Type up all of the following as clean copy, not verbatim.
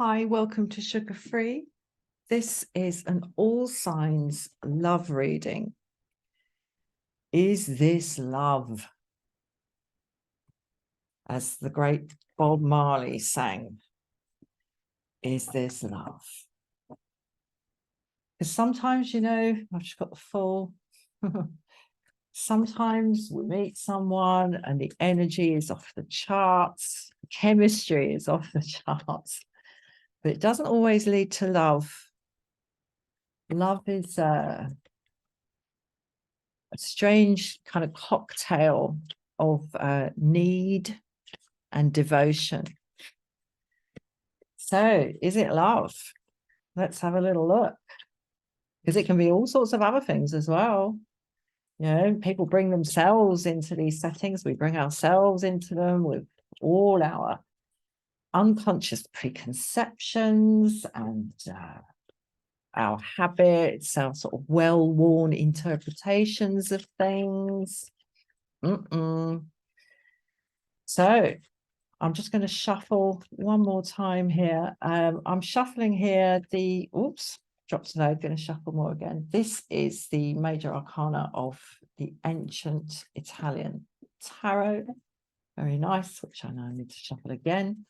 Hi, welcome to Sugar Free. This is an all signs love reading. Is this love? As the great Bob Marley sang, is this love? Because sometimes, I've just got the full. Sometimes we meet someone and the energy is off the charts, chemistry is off the charts, but it doesn't always lead to love. Love is a strange kind of cocktail of need and devotion. So is it love? Let's have a little look, because it can be all sorts of other things as well. People bring themselves into these settings. We bring ourselves into them with all our unconscious preconceptions and our habits, our sort of well-worn interpretations of things. So I'm just going to shuffle one more time here. I'm shuffling here the, dropped a note, going to shuffle more again. This is the major arcana of the ancient Italian tarot. Very nice, which I now need to shuffle again.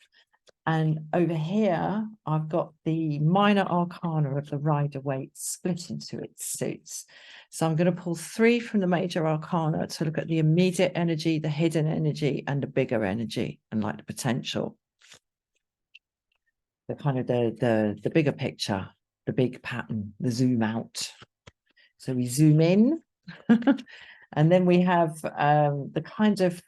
And over here, I've got the minor arcana of the Rider-Waite split into its suits. So I'm going to pull 3 from the major arcana to look at the immediate energy, the hidden energy, and the bigger energy, and like the potential. The kind of the bigger picture, the big pattern, the zoom out. So we zoom in, and then we have the kind of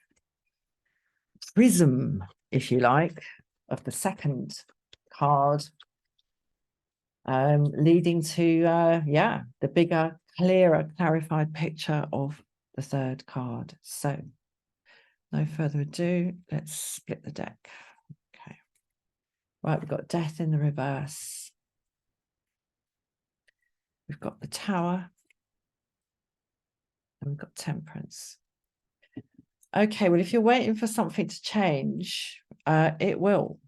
prism, if you like, of the second card, leading to the bigger, clearer, clarified picture of the third card. So no further ado, let's split the deck. Okay, right, we've got Death in the reverse, we've got the Tower, and we've got Temperance. Okay, well, if you're waiting for something to change, it will.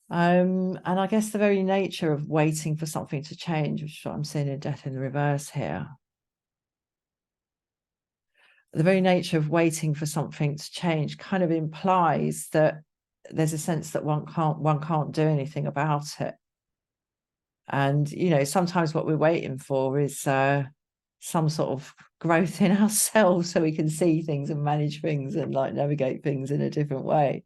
And I guess the very nature of waiting for something to change, which is what I'm seeing in Death in the reverse here. The very nature of waiting for something to change kind of implies that there's a sense that one can't do anything about it. And, sometimes what we're waiting for is some sort of growth in ourselves so we can see things and manage things and like navigate things in a different way.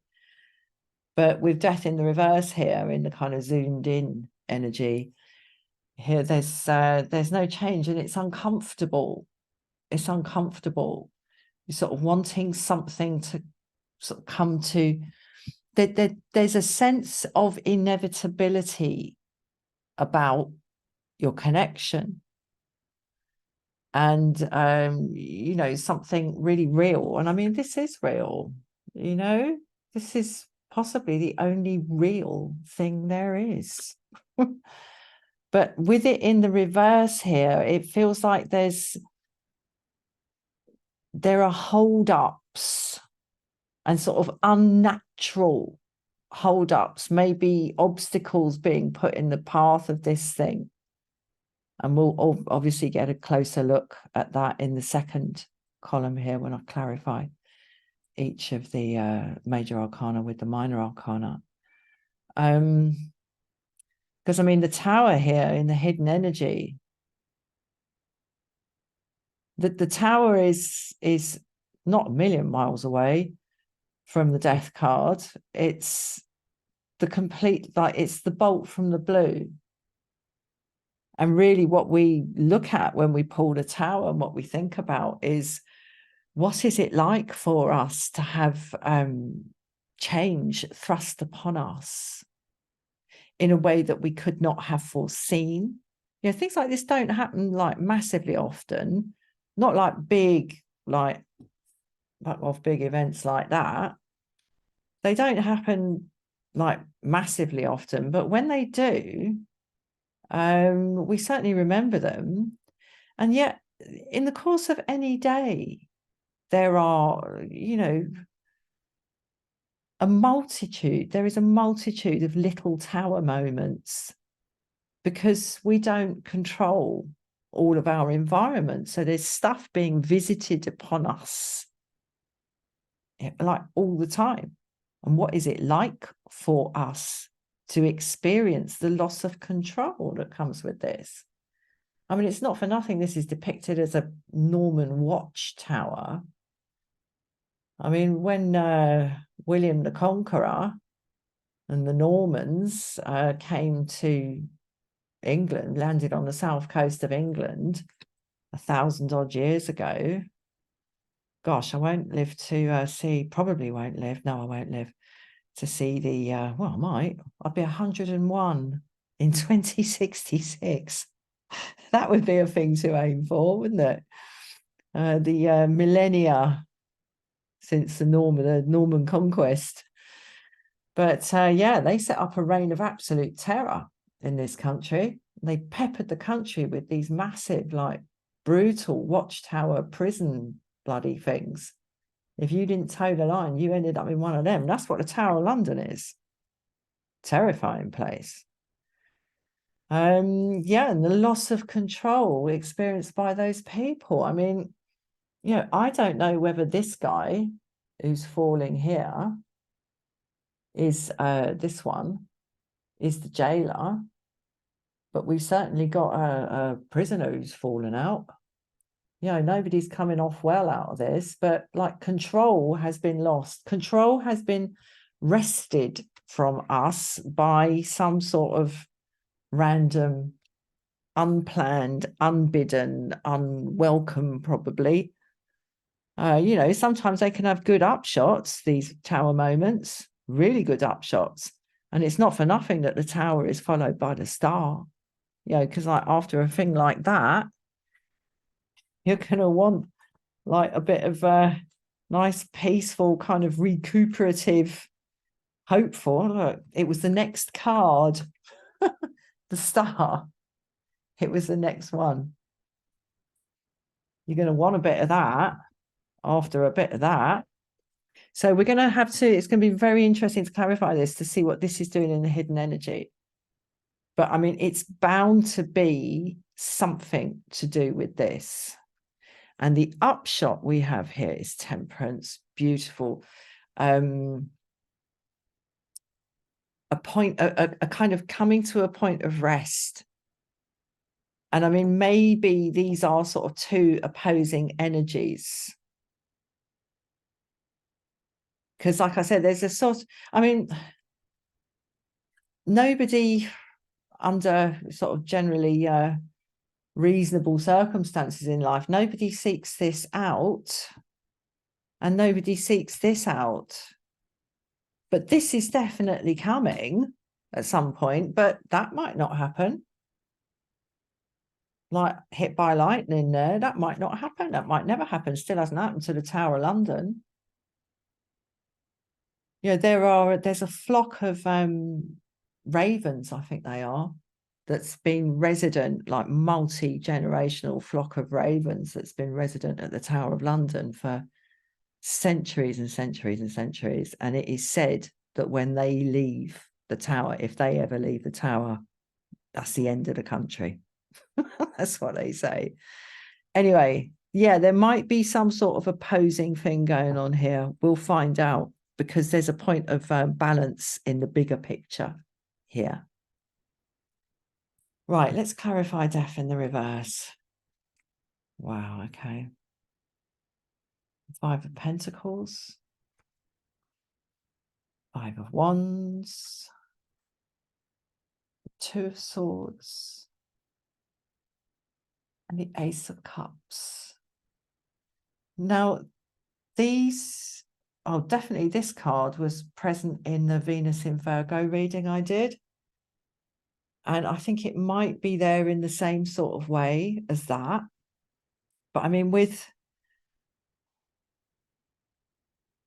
But with Death in the reverse here, in the kind of zoomed in energy, here there's no change, and it's uncomfortable. It's uncomfortable. You're sort of wanting something to sort of come to. There's a sense of inevitability about your connection, and something really real. And I mean, this is real. This is possibly the only real thing there is. But with it in the reverse here, it feels like there are hold-ups and sort of unnatural hold-ups, maybe obstacles being put in the path of this thing. And we'll obviously get a closer look at that in the second column here when I clarify each of the major arcana with the minor arcana. Because I mean, the Tower here in the hidden energy, the Tower is not a million miles away from the Death card. It's the complete, like, it's the bolt from the blue. And really what we look at when we pull the Tower and what we think about is, what is it like for us to have change thrust upon us in a way that we could not have foreseen? Things like this don't happen like massively often, not like big, like of big events like that. They don't happen like massively often, but when they do, we certainly remember them. And yet in the course of any day, there are, there is a multitude of little tower moments because we don't control all of our environment. So there's stuff being visited upon us like all the time. And what is it like for us to experience the loss of control that comes with this? I mean, it's not for nothing this is depicted as a Norman watchtower. I mean, when William the Conqueror and the Normans came to England, landed on the south coast of England 1,000 odd years ago. Gosh, I won't live to see, probably won't live. No, I won't live to see the, well, I might. I'll be 101 in 2066. That would be a thing to aim for, wouldn't it? The millennia since the Norman conquest. But yeah, they set up a reign of absolute terror in this country. They peppered the country with these massive, like, brutal watchtower prison bloody things. If you didn't toe the line, you ended up in one of them. That's what the Tower of London is. Terrifying place. Yeah, and the loss of control experienced by those people. I mean, you know, I don't know whether this guy who's falling here is this one is the jailer, but we've certainly got a prisoner who's fallen out. You know, nobody's coming off well out of this, but like control has been lost. Control has been wrested from us by some sort of random, unplanned, unbidden, unwelcome, probably. You know, sometimes they can have good upshots, these tower moments, really good upshots. And it's not for nothing that the tower is followed by the star. You know, because like after a thing like that, you're going to want like a bit of a nice, peaceful, kind of recuperative, hopeful. Look, it was the next card, the star. It was the next one. You're going to want a bit of that after a bit of that. So we're going to have to, it's going to be very interesting to clarify this, to see what this is doing in the hidden energy. But I mean, it's bound to be something to do with this. And the upshot we have here is temperance, beautiful. A point, a kind of coming to a point of rest. And I mean, maybe these are sort of two opposing energies. Because like I said, there's a sort, I mean, nobody under sort of generally reasonable circumstances in life, nobody seeks this out and nobody seeks this out. But this is definitely coming at some point, but that might not happen. Like hit by lightning there, that might not happen. That might never happen. Still hasn't happened to the Tower of London. You know, there's a flock of ravens, I think they are, that's been resident, like multi-generational flock of ravens that's been resident at the Tower of London for centuries and centuries and centuries. And it is said that when they leave the tower, if they ever leave the tower, that's the end of the country. That's what they say. Anyway, yeah, there might be some sort of opposing thing going on here. We'll find out, because there's a point of balance in the bigger picture here. Right, let's clarify death in the reverse. Wow, okay. 5 of Pentacles. 5 of Wands. 2 of Swords. And the Ace of Cups. Now, these, oh, definitely this card was present in the Venus in Virgo reading I did. And I think it might be there in the same sort of way as that. But I mean,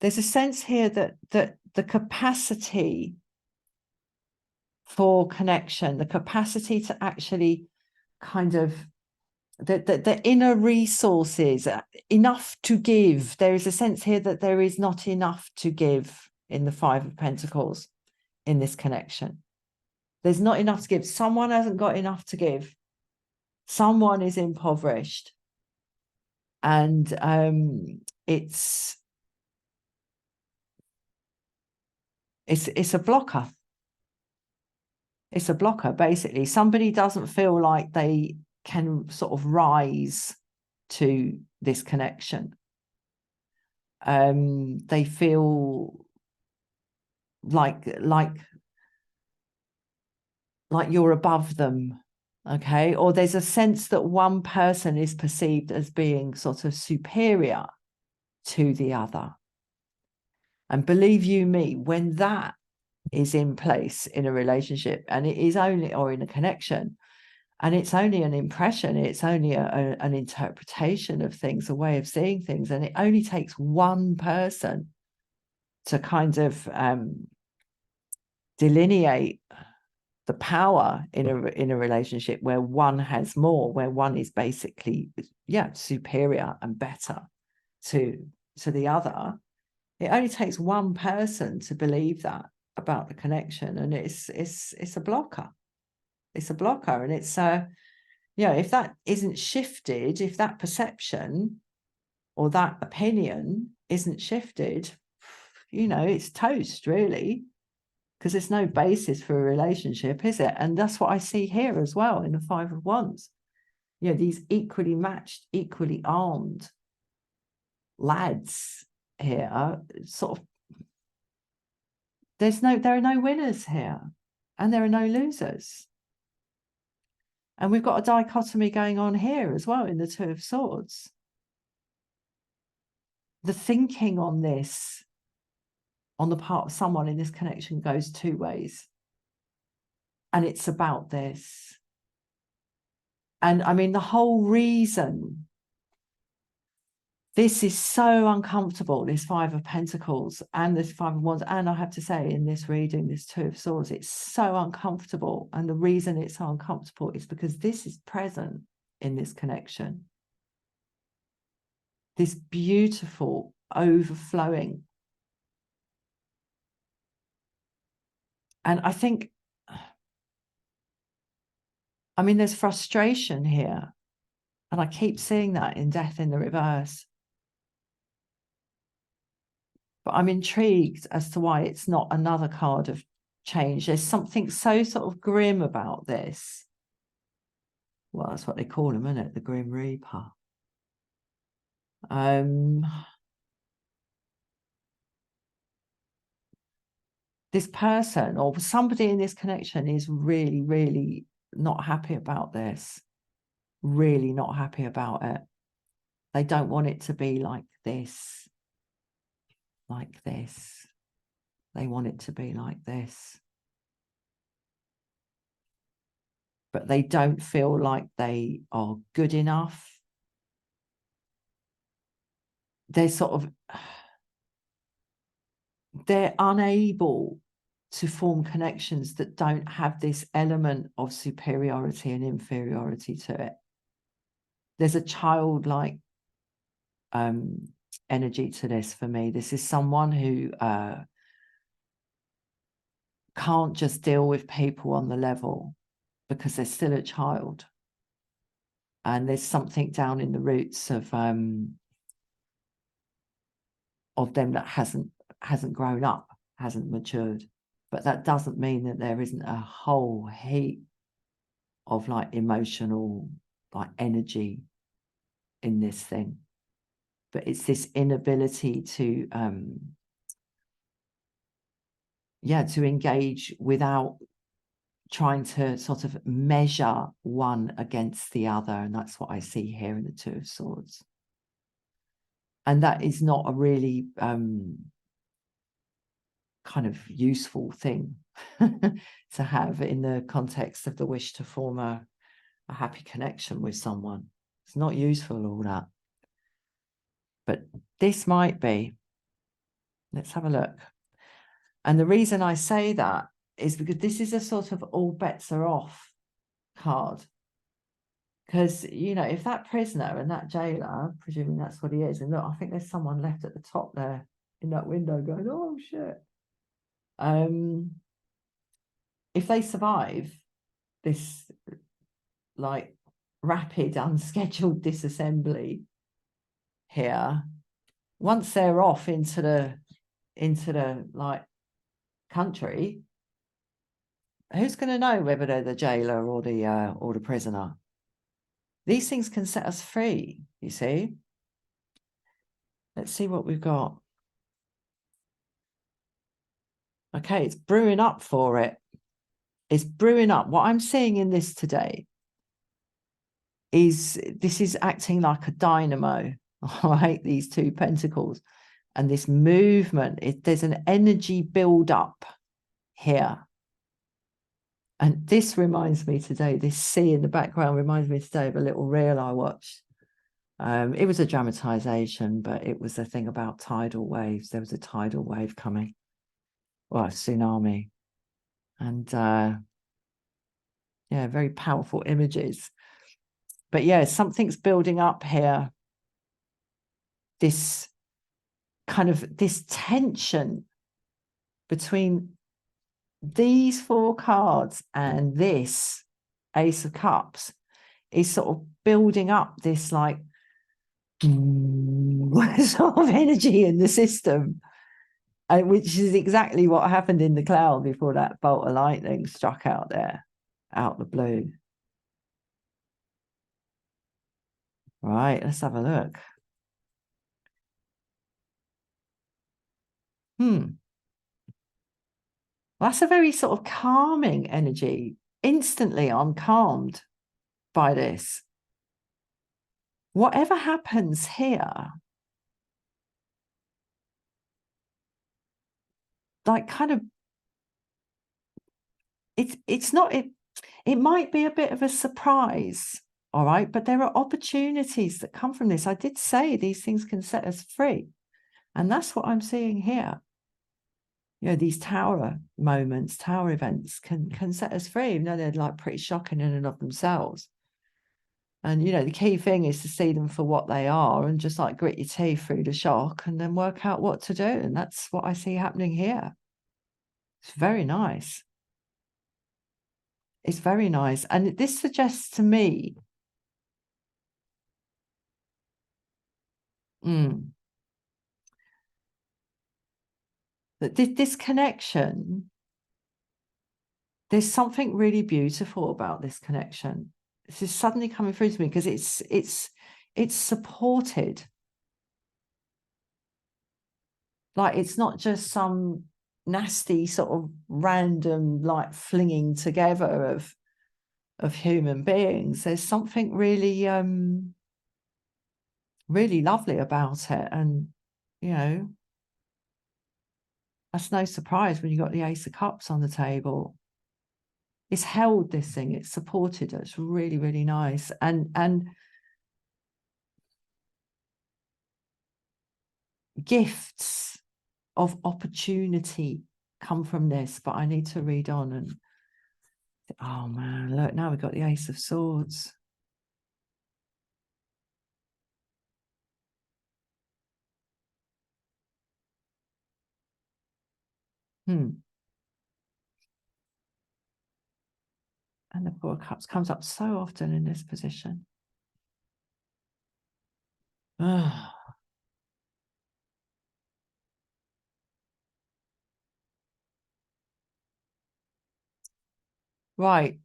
there's a sense here that the capacity for connection, the capacity to actually kind of, the inner resources, enough to give. There is a sense here that there is not enough to give in the Five of Pentacles in this connection. There's not enough to give. Someone hasn't got enough to give. Someone is impoverished. And it's a blocker. It's a blocker, basically. Somebody doesn't feel like they can sort of rise to this connection. They feel like you're above them, okay? Or there's a sense that one person is perceived as being sort of superior to the other. And believe you me, when that is in place in a relationship, and it is only, or in a connection, and it's only an impression, it's only an interpretation of things, a way of seeing things, and it only takes one person to kind of delineate the power in a relationship where one has more, where one is basically superior and better to the other. It only takes one person to believe that about the connection, and it's a blocker. It's a blocker. And it's if that isn't shifted, if that perception or that opinion isn't shifted, it's toast, really, because there's no basis for a relationship, is it? And that's what I see here as well in the Five of Wands. These equally matched, equally armed lads here, sort of, there are no winners here, and there are no losers. And we've got a dichotomy going on here as well in the Two of Swords. The thinking on this, on the part of someone in this connection, goes two ways. And it's about this. And I mean, the whole reason this is so uncomfortable, this Five of Pentacles and this Five of Wands, and I have to say in this reading, this Two of Swords, it's so uncomfortable. And the reason it's so uncomfortable is because this is present in this connection. This beautiful overflowing. And I think, I mean, there's frustration here. And I keep seeing that in Death in the Reverse. But I'm intrigued as to why it's not another card of change. There's something so sort of grim about this. Well, that's what they call him, isn't it? The Grim Reaper. This person or somebody in this connection is really, really not happy about this. Really not happy about it. They don't want it to be like this. Like this. They want it to be like this. But they don't feel like they are good enough. They're sort of, they're unable to form connections that don't have this element of superiority and inferiority to it. There's a childlike energy to this for me. This is someone who can't just deal with people on the level because they're still a child. And there's something down in the roots of them that hasn't grown up, hasn't matured. But that doesn't mean that there isn't a whole heap of like emotional like energy in this thing. But it's this inability to to engage without trying to sort of measure one against the other. And that's what I see here in the Two of Swords. And that is not a really kind of useful thing to have in the context of the wish to form a happy connection with someone. It's not useful, all that. But this might be. Let's have a look. And the reason I say that is because this is a sort of all bets are off card. Because, if that prisoner and that jailer, presuming that's what he is, and look, I think there's someone left at the top there in that window going, oh, shit. If they survive this like rapid, unscheduled disassembly here, once they're off into the like country, who's going to know whether they're the jailer or the prisoner? These things can set us free, you see. Let's see what we've got. Okay, it's brewing up for it. It's brewing up. What I'm seeing in this today is this is acting like a dynamo, all right? These two pentacles and this movement. There's an energy build up here. And this reminds me today, this sea in the background reminds me today of a little reel I watched. It was a dramatization, but it was a thing about tidal waves. There was a tidal wave coming, well, a tsunami. And yeah, very powerful images. But yeah, something's building up here. This kind of this tension between these four cards and this Ace of Cups is sort of building up this like sort of energy in the system, which is exactly what happened in the cloud before that bolt of lightning struck out there, out the blue. Right, let's have a look. That's a very sort of calming energy. Instantly, I'm calmed by this. Whatever happens here, like kind of, it's not, it might be a bit of a surprise, all right? But there are opportunities that come from this. I did say these things can set us free. And that's what I'm seeing here. You know, these tower moments, tower events can set us free, even though they're like pretty shocking in and of themselves. And, you know, the key thing is to see them for what they are and just like grit your teeth through the shock and then work out what to do. And that's what I see happening here. It's very nice. It's very nice. And this suggests to me that this connection, there's something really beautiful about this connection. This is suddenly coming through to me because it's supported. Like it's not just some nasty sort of random like flinging together of human beings. There's something really really lovely about it. And you know, that's no surprise when you got the Ace of Cups on the table. It's held this thing, it's supported it. It's really, really nice. And gifts of opportunity come from this, but I need to read on. And oh man, look, now we've got the Ace of Swords. And the Four of Cups comes up so often in this position. Right.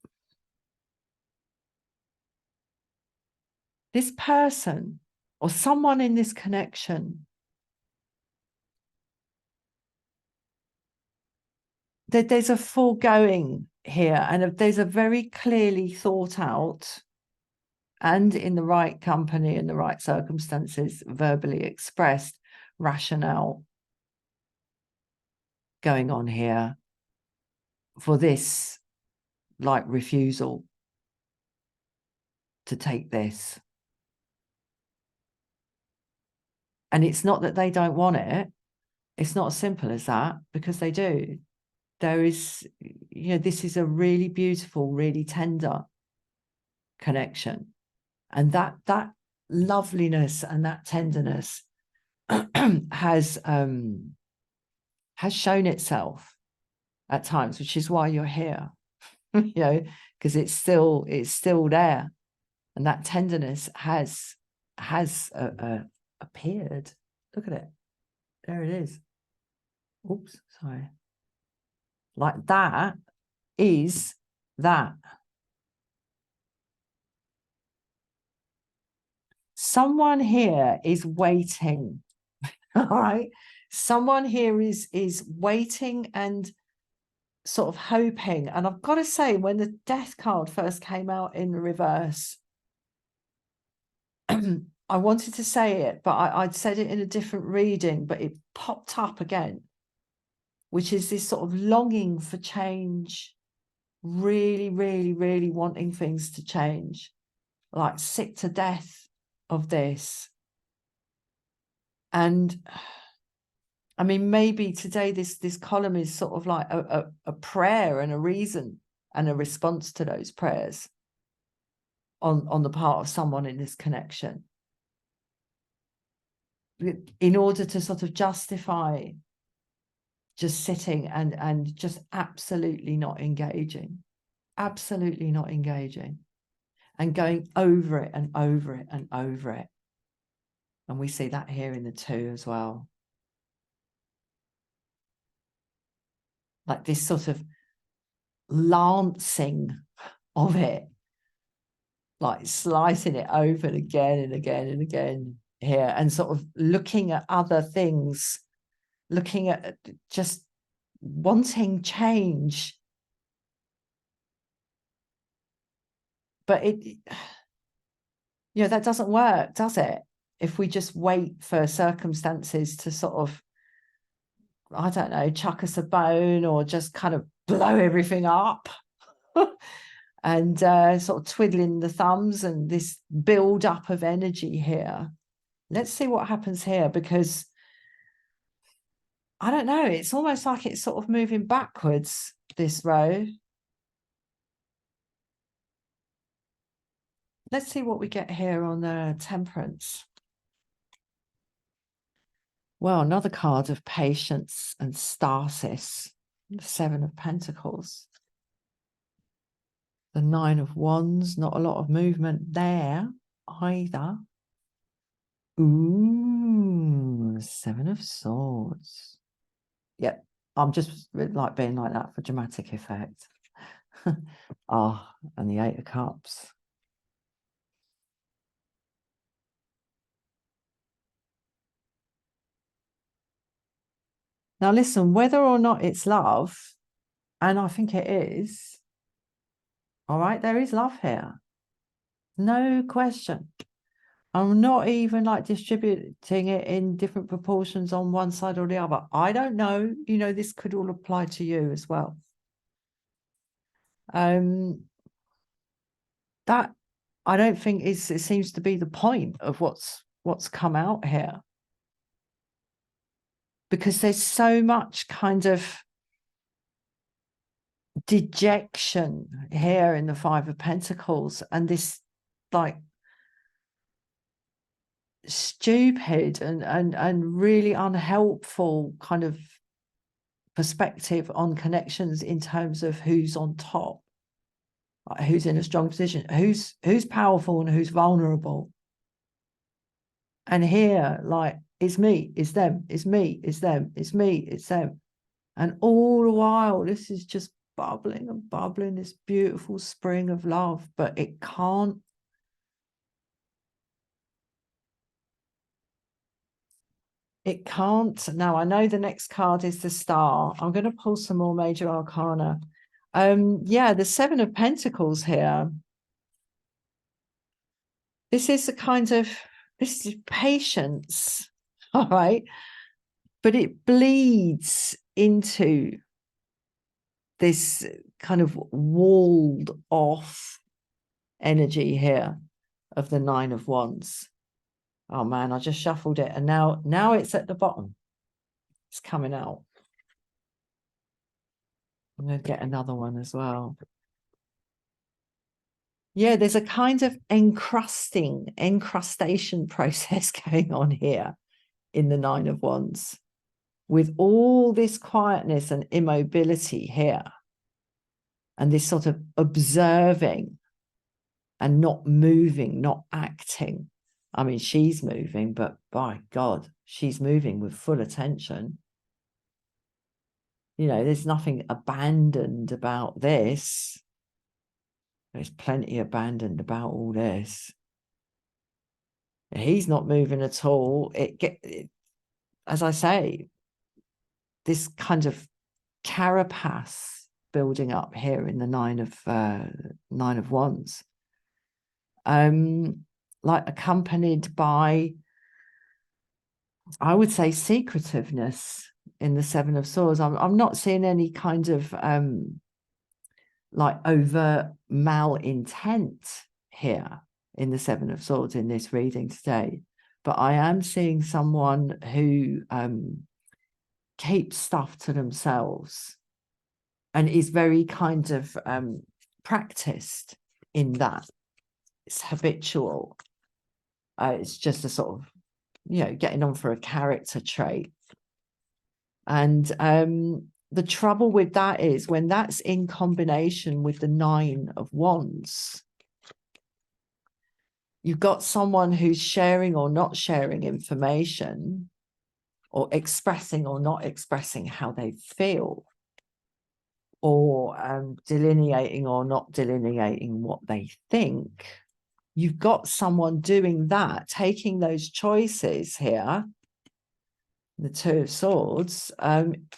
This person or someone in this connection, there's a foregoing here, and there's a very clearly thought out and in the right company, in the right circumstances, verbally expressed rationale going on here for this, like, refusal to take this. And it's not that they don't want it. It's not as simple as that, because they do. There is, you know, this is a really beautiful, really tender connection. And that loveliness and that tenderness has shown itself at times, which is why you're here, you know, because it's still there. And that tenderness has appeared. Look at it. There it is. Oops, sorry. Like that is that. Someone here is waiting. All right. Someone here is waiting and sort of hoping. And I've got to say, when the death card first came out in the reverse, I wanted to say it, but I'd said it in a different reading, but it popped up again, which is this sort of longing for change, really, really, really wanting things to change, like sick to death of this. And I mean, maybe today this column is sort of like a prayer and a reason and a response to those prayers on the part of someone in this connection, in order to sort of justify just sitting and just absolutely not engaging, and going over it and over it and over it. And we see that here in the 2 as well. Like this sort of lancing of it, like slicing it open again and again and again here, and sort of looking at other things, looking at just wanting change. But that doesn't work, does it? If we just wait for circumstances to sort of, I don't know, chuck us a bone or just kind of blow everything up and sort of twiddling the thumbs and this build up of energy here. Let's see what happens here, because I don't know, it's almost like it's sort of moving backwards, this row. Let's see what we get here on the Temperance. Well, another card of patience and stasis, the 7 of Pentacles. The 9 of Wands, not a lot of movement there either. Ooh, 7 of Swords. Yep, I'm just like being like that for dramatic effect. And the 8 of Cups. Now listen, whether or not it's love, and I think it is, all right, there is love here. No question. I'm not even like distributing it in different proportions on one side or the other. I don't know. This could all apply to you as well. That I don't think it seems to be the point of what's come out here, because there's so much kind of dejection here in the 5 of Pentacles, and this like stupid and really unhelpful kind of perspective on connections in terms of who's on top, like who's in a strong position, who's powerful and who's vulnerable. And here, like, it's me, it's them, it's me, it's them, it's me, it's them. And all the while, this is just bubbling and bubbling, this beautiful spring of love, but it can't. It can't. Now, I know the next card is the Star. I'm going to pull some more major arcana. Yeah, the 7 of Pentacles here. This is this is patience, all right? But it bleeds into this kind of walled off energy here of the 9 of Wands. Oh man, I just shuffled it, and now it's at the bottom. It's coming out. I'm going to get another one as well. Yeah, there's a kind of encrustation process going on here in the 9 of Wands. with all this quietness and immobility here, and this sort of observing and not moving, not acting. I mean, she's moving, but by God, she's moving with full attention. You know, there's nothing abandoned about this. There's plenty abandoned about all this. He's not moving at all. As I say, this kind of carapace building up here in the Nine of Wands, like accompanied by, I would say, secretiveness in the Seven of Swords. I'm not seeing any kind of like overt malintent here in the Seven of Swords in this reading today, but I am seeing someone who keeps stuff to themselves and is very kind of practiced in that. It's habitual. It's just a sort of, you know, getting on for a character trait. And the trouble with that is when that's in combination with the Nine of Wands, you've got someone who's sharing or not sharing information, or expressing or not expressing how they feel, or delineating or not delineating what they think. You've got someone doing that, taking those choices here, the Two of Swords,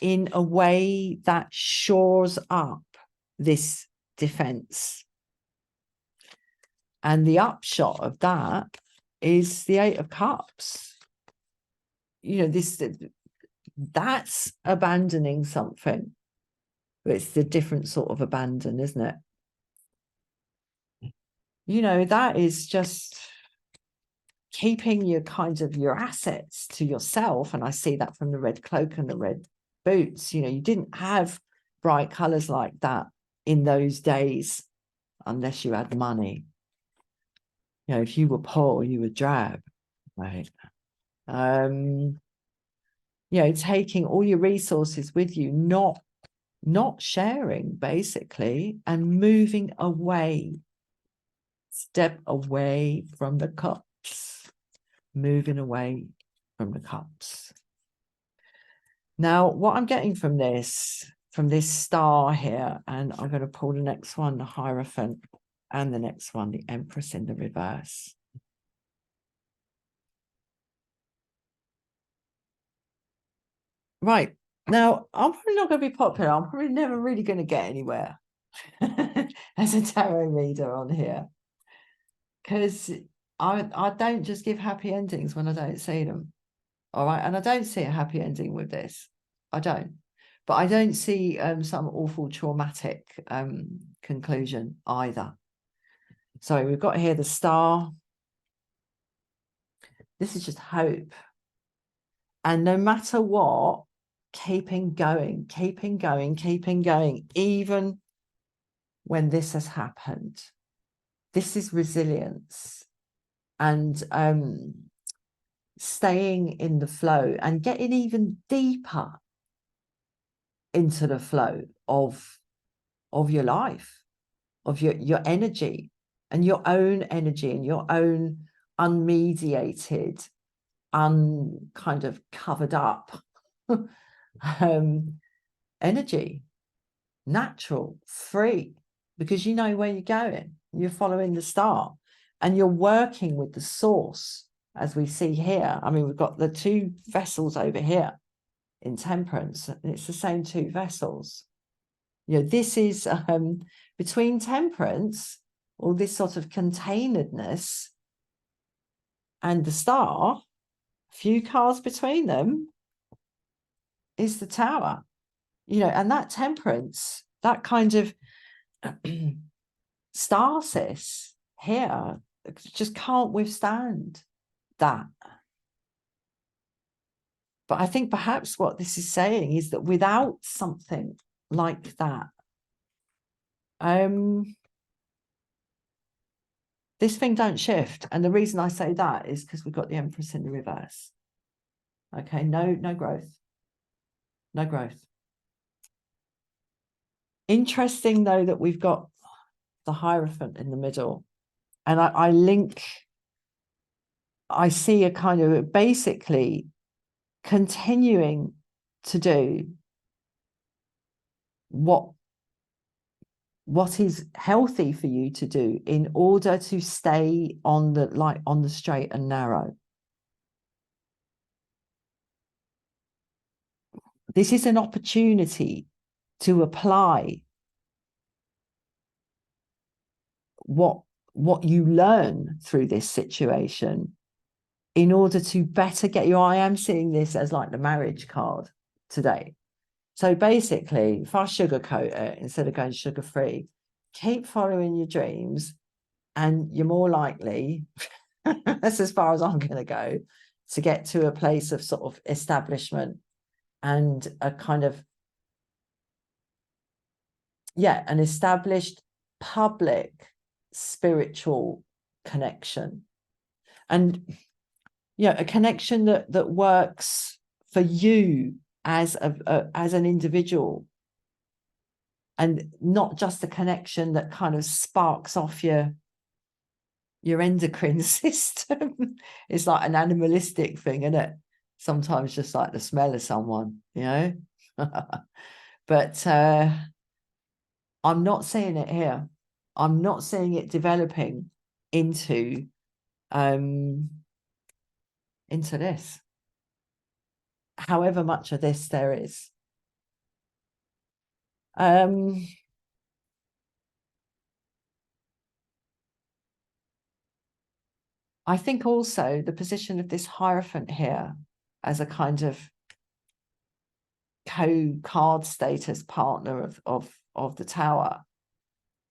in a way that shores up this defense. And the upshot of that is the Eight of Cups. You know, that's abandoning something. But it's the different sort of abandon, isn't it? You know, that is just keeping your kind of your assets to yourself. And I see that from the red cloak and the red boots. You know, you didn't have bright colors like that in those days unless you had money. You know, if you were poor, you were drab, right? You know, taking all your resources with you, not sharing, basically, and moving away. Step away from the cups. Moving away from the cups. Now, what I'm getting from this star here, and I'm going to pull the next one, the Hierophant, and the next one, the Empress in the reverse. Right. Now, I'm probably not going to be popular. I'm probably never really going to get anywhere as a tarot reader on here, because I don't just give happy endings when I don't see them. All right. And I don't see a happy ending with this. I don't. But I don't see some awful traumatic conclusion either. So we've got here the Star. This is just hope. And no matter what, keeping going, keeping going, keeping going, even when this has happened. This is resilience and staying in the flow and getting even deeper into the flow of your life, of your energy and your own energy and your own unmediated, kind of covered up energy, natural, free, because you know where you're going. You're following the star and you're working with the source, as we see here. I mean, we've got the two vessels over here in Temperance, and it's the same two vessels. You know, this is between Temperance, all this sort of containedness, and the star, a few cards between them, is the Tower. You know, and that Temperance, that kind of stasis here, just can't withstand that. But I think perhaps what this is saying is that without something like that, this thing don't shift. And the reason I say that is because we've got the Empress in the reverse. Okay, no growth. no growth. Interesting, though, that we've got the Hierophant in the middle. And I see a kind of basically continuing to do what is healthy for you to do in order to stay on the straight and narrow. This is an opportunity to apply what you learn through this situation in order to better get you. I am seeing this as like the marriage card today. So basically, if I sugarcoat it instead of going sugar-free, keep following your dreams and you're more likely, that's as far as I'm going to go, to get to a place of sort of establishment and a kind of, an established public spiritual connection. And, a connection that works for you as an individual, and not just a connection that kind of sparks off your endocrine system. It's like an animalistic thing, isn't it? Sometimes just like the smell of someone, But I'm not seeing it here. I'm not seeing it developing into this. However much of this there is. I think also the position of this Hierophant here as a kind of co-card status partner of the Tower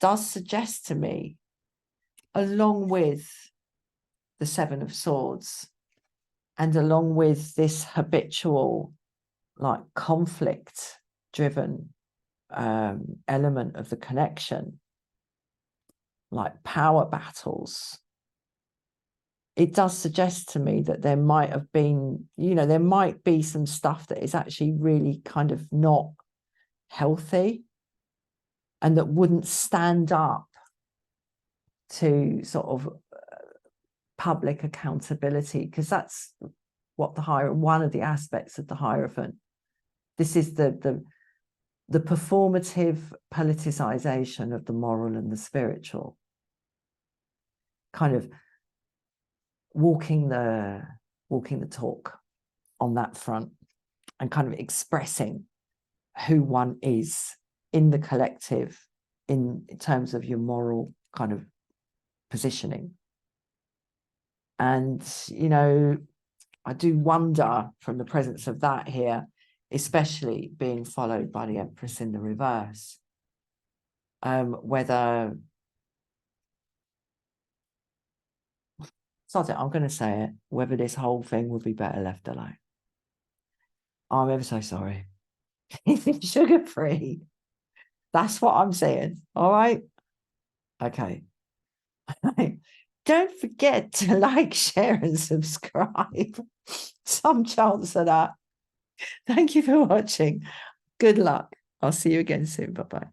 does suggest to me, along with the Seven of Swords and along with this habitual like conflict driven element of the connection, like power battles, it does suggest to me that there might have been, there might be some stuff that is actually really kind of not healthy and that wouldn't stand up to sort of public accountability, because that's what one of the aspects of the Hierophant. This is the performative politicization of the moral and the spiritual, kind of walking the talk on that front and kind of expressing who one is in the collective in terms of your moral kind of positioning. And, I do wonder, from the presence of that here, especially being followed by the Empress in the reverse, whether, sod it, I'm going to say it, whether this whole thing would be better left alone. I'm ever so sorry. Sugar-free. That's what I'm saying. All right. Okay. Don't forget to like, share, and subscribe. Some chance of that. Thank you for watching. Good luck. I'll see you again soon. Bye-bye.